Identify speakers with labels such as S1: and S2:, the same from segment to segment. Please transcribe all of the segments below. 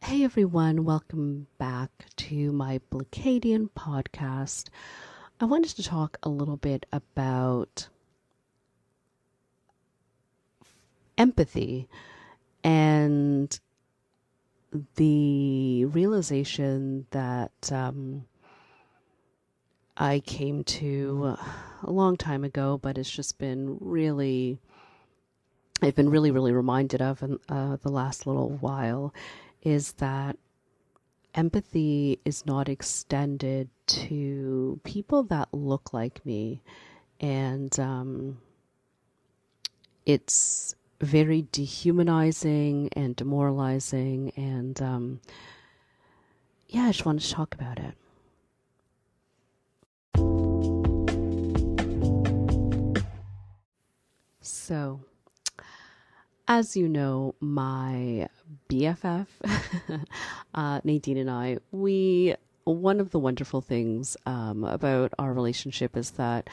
S1: Hey everyone, welcome back to my Blacadian podcast. I wanted to talk a little bit about empathy and the realization that I came to a long time ago, but it's just been I've been really reminded of in the last little while, is that empathy is not extended to people that look like me. And it's very dehumanizing and demoralizing. And I just wanted to talk about it. So, as you know, my BFF, Nadine and I, one of the wonderful things about our relationship is that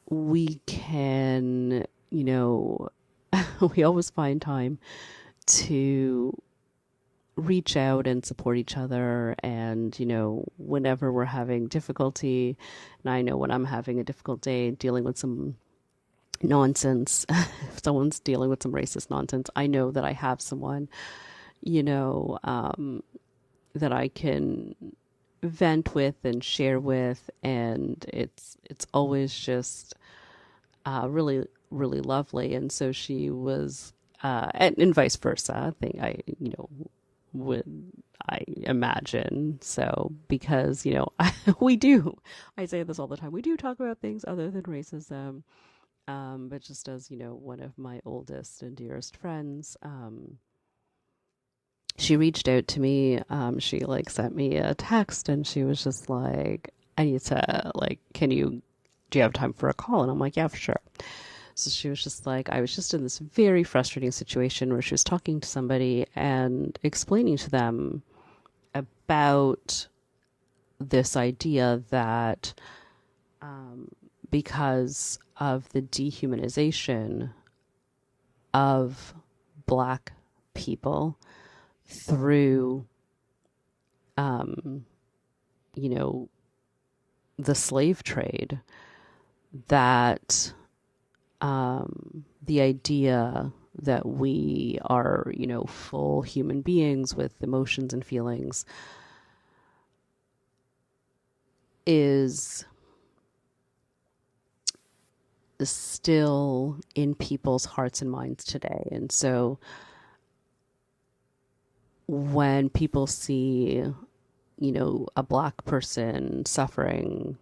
S1: we can, we always find time to reach out and support each other. And, whenever we're having difficulty, and I know when I'm having a difficult day dealing with some nonsense, if someone's dealing with some racist nonsense, I know that I have someone, that I can vent with and share with, and it's always just really lovely. And so she was, and vice versa. I think would I imagine so, because we do. I say this all the time. We do talk about things other than racism. But just as, one of my oldest and dearest friends, she reached out to me. She sent me a text, and she was just like, I need to, do you have time for a call? And I'm like, yeah, for sure. So she was just like, I was just in this very frustrating situation where she was talking to somebody and explaining to them about this idea that, because of the dehumanization of Black people through, the slave trade, that the idea that we are, full human beings with emotions and feelings is still in people's hearts and minds today. And so when people see, a Black person suffering,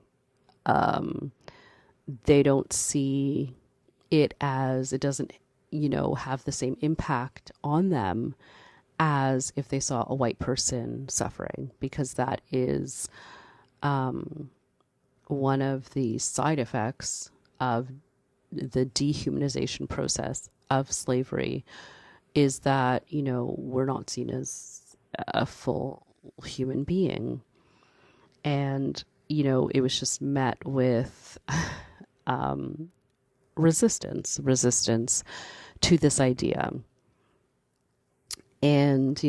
S1: they don't see it as, it doesn't, have the same impact on them as if they saw a white person suffering, because that is one of the side effects of the dehumanization process of slavery, is that, we're not seen as a full human being. And, it was just met with resistance to this idea. And,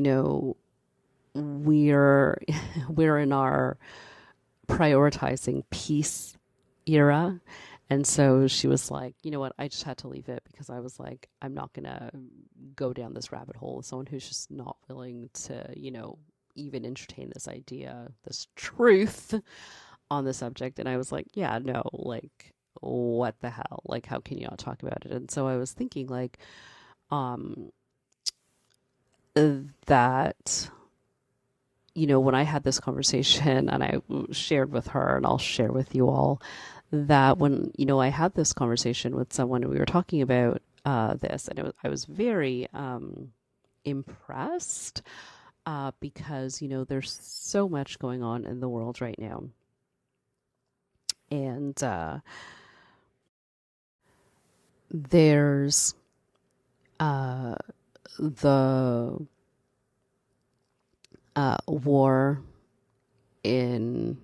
S1: we're in our prioritizing peace era. And so she was like, you know what, I just had to leave it, because I was like, I'm not going to go down this rabbit hole with someone who's just not willing to, even entertain this idea, this truth on the subject. And I was like, yeah, no, what the hell? How can you not talk about it? And so I was thinking that, when I had this conversation, and I shared with her, and I'll share with you all, that when, I had this conversation with someone, and we were talking about this, and I was very impressed, because, there's so much going on in the world right now. And there's the war in,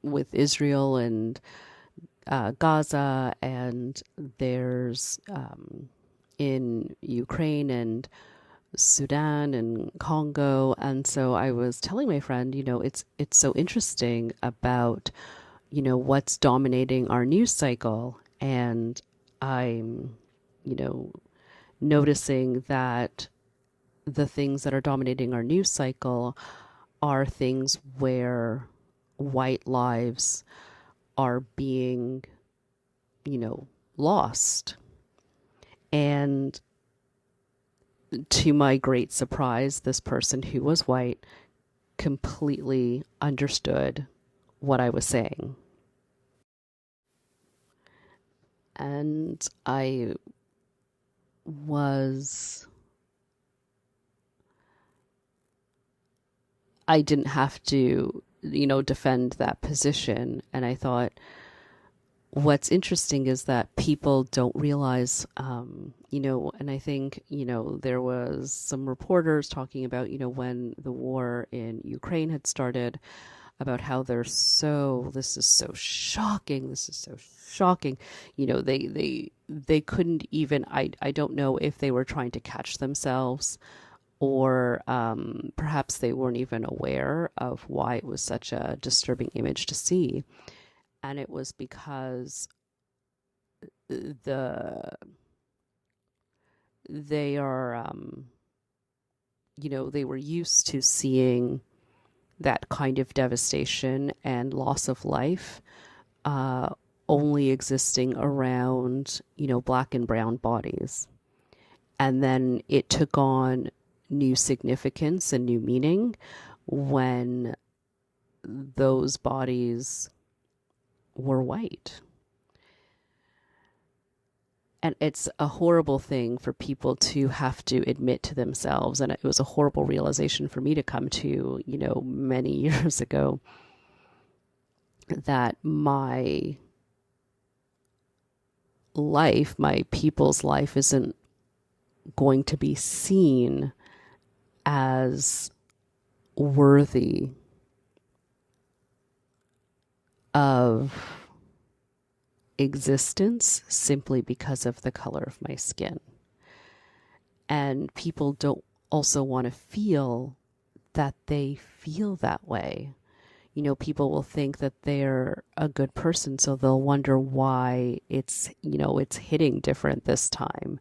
S1: with Israel and Gaza, and there's in Ukraine and Sudan and Congo. And so I was telling my friend, it's so interesting about, what's dominating our news cycle. And I'm, you know, noticing that the things that are dominating our news cycle are things where white lives are being, lost. And to my great surprise, this person who was white completely understood what I was saying. And was, I didn't have to, defend that position. And I thought, what's interesting is that people don't realize, and I think, there was some reporters talking about, when the war in Ukraine had started, about how this is so shocking. This is so shocking. They couldn't even, I don't know if they were trying to catch themselves, or perhaps they weren't even aware of why it was such a disturbing image to see. And it was because the they are they were used to seeing that kind of devastation and loss of life only existing around black and brown bodies. And then it took on new significance and new meaning when those bodies were white. And it's a horrible thing for people to have to admit to themselves. And it was a horrible realization for me to come to, many years ago, that my life, my people's life, isn't going to be seen as worthy of existence simply because of the color of my skin. And people don't also want to feel that they feel that way. People will think that they're a good person, so they'll wonder why it's hitting different this time.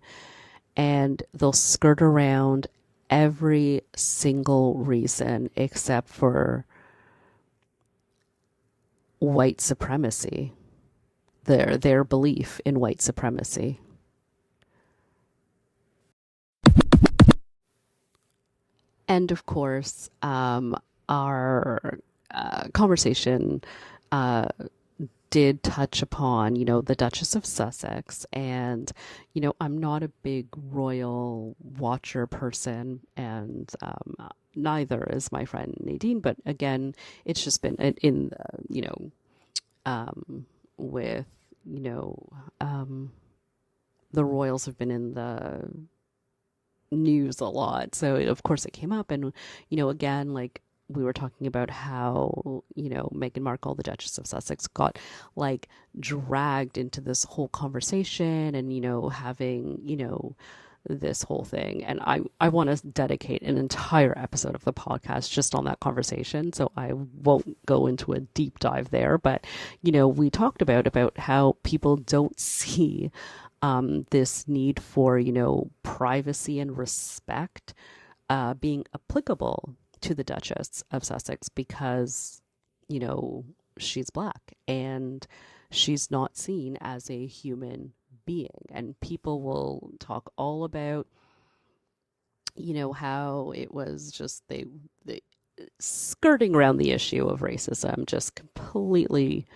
S1: And they'll skirt around every single reason except for white supremacy, their belief in white supremacy. And of course, our conversation did touch upon, the Duchess of Sussex. And, I'm not a big royal watcher person, and neither is my friend Nadine. But again, it's just been in, with, the royals have been in the news a lot. So of course it came up, and, again, like, we were talking about how, Meghan Markle, the Duchess of Sussex, got like dragged into this whole conversation and, having, this whole thing. And I want to dedicate an entire episode of the podcast just on that conversation. So I won't go into a deep dive there. But, we talked about how people don't see this need for, privacy and respect being applicable to the Duchess of Sussex because, she's black and she's not seen as a human being. And people will talk all about, how it was just they skirting around the issue of racism, just completely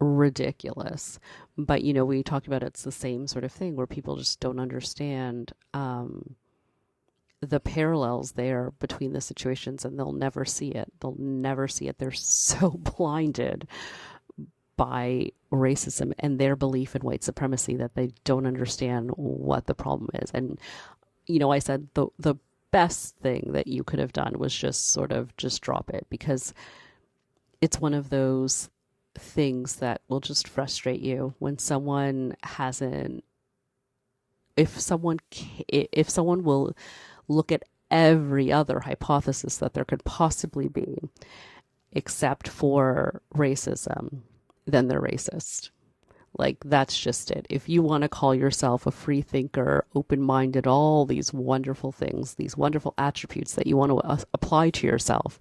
S1: ridiculous. But, we talked about it's the same sort of thing where people just don't understand the parallels there between the situations, and they'll never see it. They'll never see it. They're so blinded by racism and their belief in white supremacy that they don't understand what the problem is. And, I said the best thing that you could have done was just sort of just drop it, because it's one of those things that will just frustrate you when someone hasn't if someone will look at every other hypothesis that there could possibly be except for racism, then they're racist. Like, that's just it. If you want to call yourself a free thinker, open minded, all these wonderful things, these wonderful attributes that you want to apply to yourself,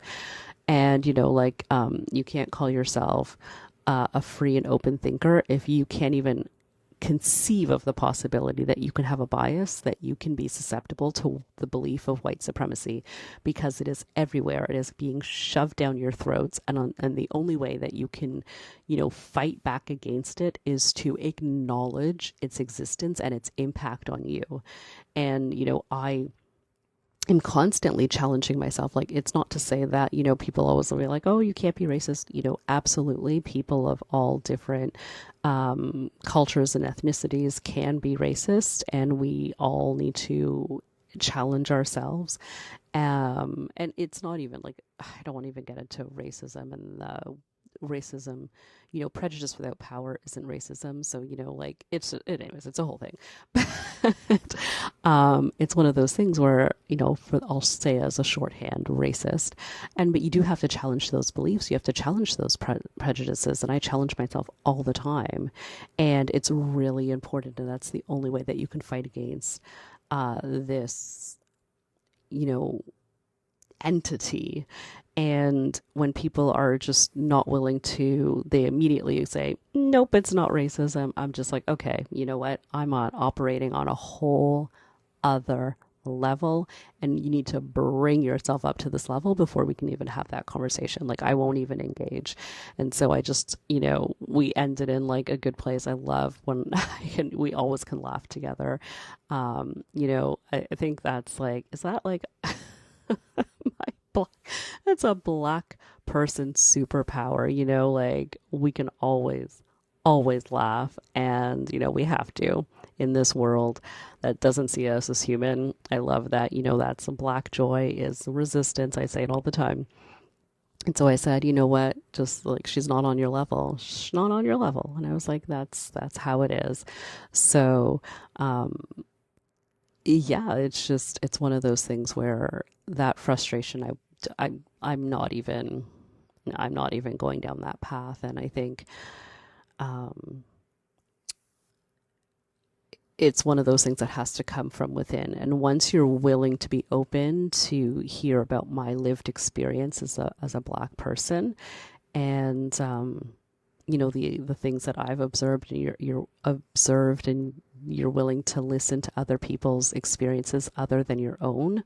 S1: and, you can't call yourself a free and open thinker if you can't even conceive of the possibility that you can have a bias, that you can be susceptible to the belief of white supremacy, because it is everywhere. It is being shoved down your throats, and the only way that you can, fight back against it is to acknowledge its existence and its impact on you. And I am constantly challenging myself. Like, it's not to say that, people always will be like, oh, you can't be racist. Absolutely. People of all different cultures and ethnicities can be racist, and we all need to challenge ourselves. And it's not even like, I don't want to even get into racism and racism, prejudice without power isn't racism. So, anyways, it's a whole thing. But it's one of those things where, I'll say as a shorthand, racist. But you do have to challenge those beliefs. You have to challenge those prejudices. And I challenge myself all the time. And it's really important. And that's the only way that you can fight against this, entity. And when people are just not willing to, they immediately say, nope, it's not racism. I'm just like, okay, you know what? I'm operating on a whole other level, and you need to bring yourself up to this level before we can even have that conversation. Like, I won't even engage. And so I just, we ended in like a good place. I love when we always can laugh together. I think that's like, is that like it's a black person superpower, like, we can always laugh, and we have to in this world that doesn't see us as human. I love that. That's a black joy, is resistance. I say it all the time. And so I said, you know what, just like, she's not on your level. She's not on your level. And I was like, that's how it is. So yeah, it's one of those things where that frustration, I'm not even going down that path. And I think it's one of those things that has to come from within. And once you're willing to be open to hear about my lived experience as a black person, and the things that I've observed, and you're observed, and you're willing to listen to other people's experiences other than your own,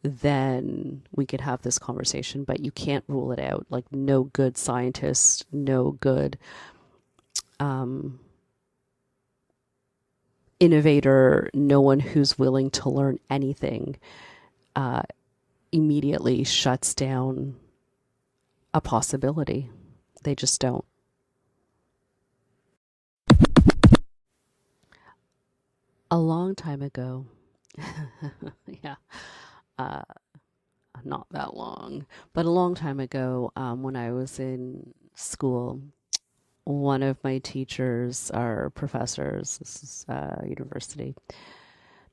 S1: then we could have this conversation. But you can't rule it out. Like, no good scientist, no good innovator, no one who's willing to learn anything immediately shuts down a possibility. They just don't. A long time ago, yeah, uh, not that long, but a long time ago, when I was in school, one of my teachers, our professors, this is university,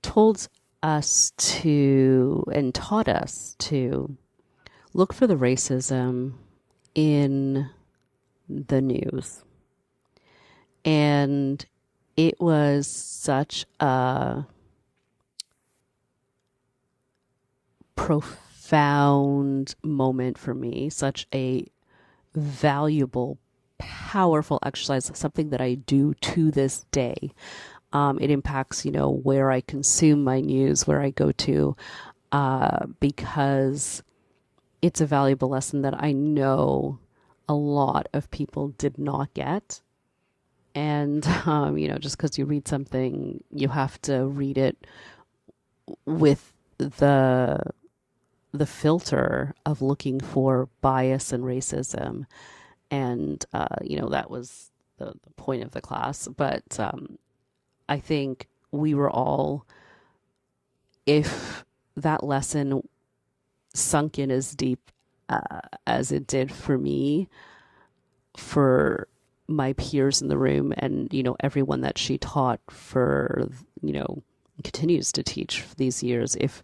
S1: told us to, and taught us to, look for the racism in the news. And it was such a profound moment for me, such a valuable, powerful exercise, something that I do to this day. It impacts, where I consume my news, where I go to, because it's a valuable lesson that I know a lot of people did not get. And, just because you read something, you have to read it with the filter of looking for bias and racism. And, that was the point of the class. But I think we were all, if that lesson sunk in as deep as it did for me, for my peers in the room and, everyone that she taught for, continues to teach for these years, if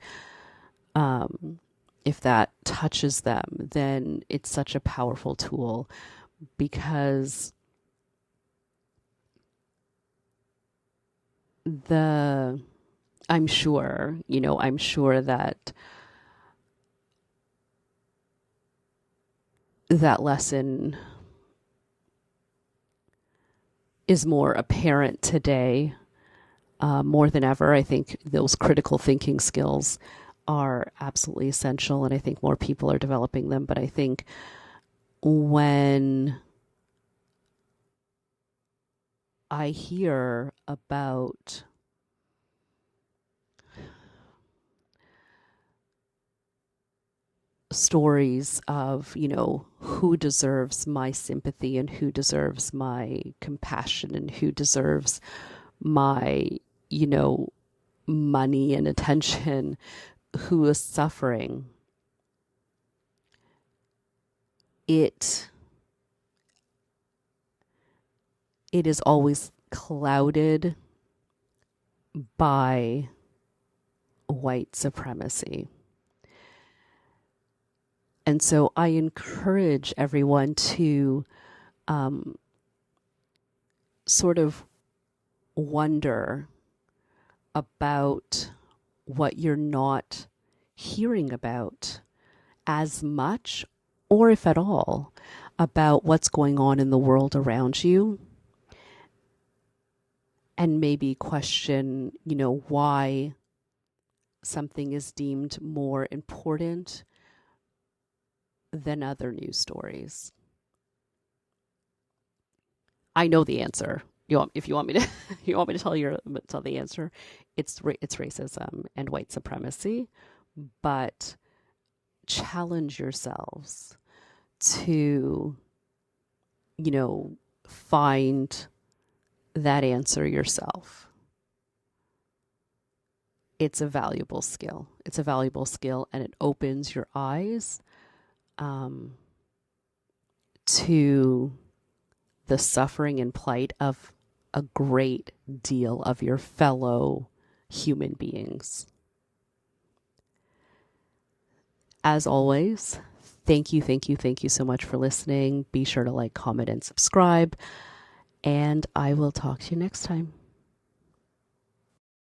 S1: that touches them, then it's such a powerful tool, because I'm sure, that that lesson is more apparent today, more than ever. I think those critical thinking skills are absolutely essential, and I think more people are developing them. But I think when I hear about stories of, who deserves my sympathy and who deserves my compassion and who deserves my, money and attention, who is suffering, it is always clouded by white supremacy. And so I encourage everyone to sort of wonder about what you're not hearing about as much, or if at all, about what's going on in the world around you, and maybe question, why something is deemed more important than other news stories. I know the answer. If you want me to, tell the answer, it's racism and white supremacy. But challenge yourselves to, find that answer yourself. It's a valuable skill. And it opens your eyes to the suffering and plight of a great deal of your fellow human beings. As always, thank you so much for listening. Be sure to like, comment, and subscribe, and I will talk to you next time.